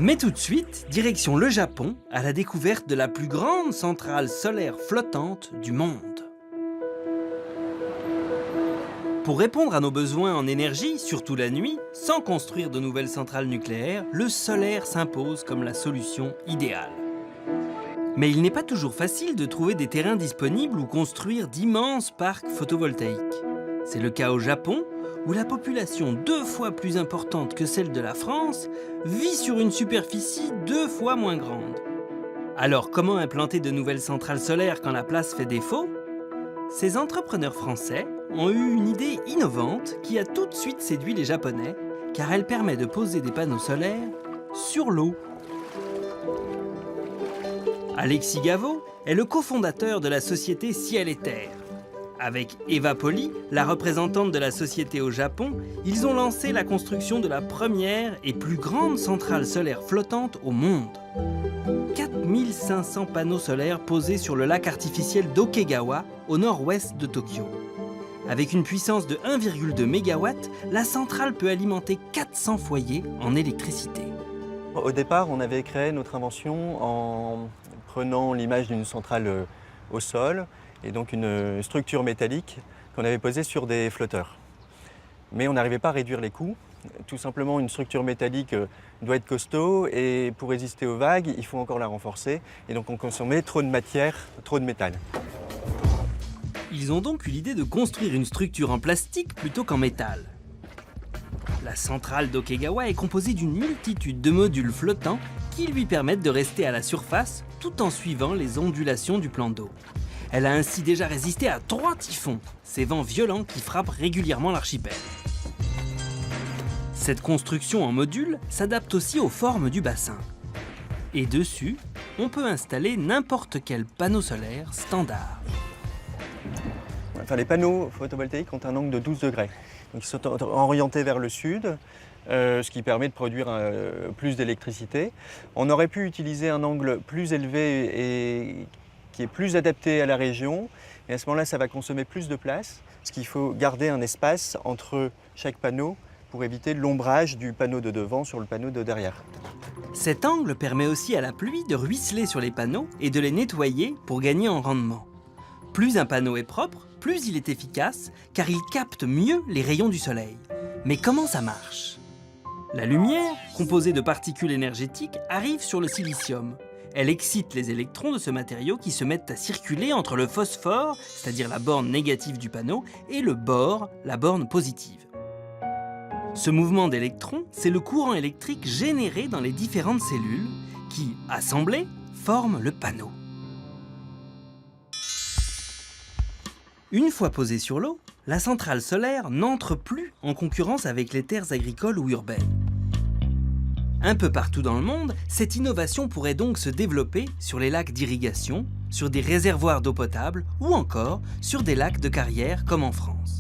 Mais tout de suite, direction le Japon, à la découverte de la plus grande centrale solaire flottante du monde. Pour répondre à nos besoins en énergie, surtout la nuit, sans construire de nouvelles centrales nucléaires, le solaire s'impose comme la solution idéale. Mais il n'est pas toujours facile de trouver des terrains disponibles où construire d'immenses parcs photovoltaïques. C'est le cas au Japon, où la population 2 fois plus importante que celle de la France vit sur une superficie 2 fois moins grande. Alors comment implanter de nouvelles centrales solaires quand la place fait défaut? Ces entrepreneurs français ont eu une idée innovante qui a tout de suite séduit les Japonais, car elle permet de poser des panneaux solaires sur l'eau. Alexis Gaveau est le cofondateur de la société Ciel et Terre. Avec Eva Poli, la représentante de la société au Japon, ils ont lancé la construction de la première et plus grande centrale solaire flottante au monde. 4500 panneaux solaires posés sur le lac artificiel d'Okegawa, au nord-ouest de Tokyo. Avec une puissance de 1,2 MW, la centrale peut alimenter 400 foyers en électricité. Au départ, on avait créé notre invention en prenant l'image d'une centrale au sol et donc une structure métallique qu'on avait posée sur des flotteurs. Mais on n'arrivait pas à réduire les coûts. Tout simplement, une structure métallique doit être costaud et pour résister aux vagues, il faut encore la renforcer. Et donc on consommait trop de matière, trop de métal. Ils ont donc eu l'idée de construire une structure en plastique plutôt qu'en métal. La centrale d'Okegawa est composée d'une multitude de modules flottants qui lui permettent de rester à la surface tout en suivant les ondulations du plan d'eau. Elle a ainsi déjà résisté à 3 typhons, ces vents violents qui frappent régulièrement l'archipel. Cette construction en module s'adapte aussi aux formes du bassin. Et dessus, on peut installer n'importe quel panneau solaire standard. Enfin, les panneaux photovoltaïques ont un angle de 12 degrés. Donc, ils sont orientés vers le sud, ce qui permet de produire plus d'électricité. On aurait pu utiliser un angle plus élevé et qui est plus adapté à la région. Et à ce moment-là, ça va consommer plus de place, parce qu'il faut garder un espace entre chaque panneau pour éviter l'ombrage du panneau de devant sur le panneau de derrière. Cet angle permet aussi à la pluie de ruisseler sur les panneaux et de les nettoyer pour gagner en rendement. Plus un panneau est propre, plus il est efficace, car il capte mieux les rayons du soleil. Mais comment ça marche? La lumière, composée de particules énergétiques, arrive sur le silicium. Elle excite les électrons de ce matériau qui se mettent à circuler entre le phosphore, c'est-à-dire la borne négative du panneau, et le bore, la borne positive. Ce mouvement d'électrons, c'est le courant électrique généré dans les différentes cellules qui, assemblées, forment le panneau. Une fois posée sur l'eau, la centrale solaire n'entre plus en concurrence avec les terres agricoles ou urbaines. Un peu partout dans le monde, cette innovation pourrait donc se développer sur les lacs d'irrigation, sur des réservoirs d'eau potable ou encore sur des lacs de carrière comme en France.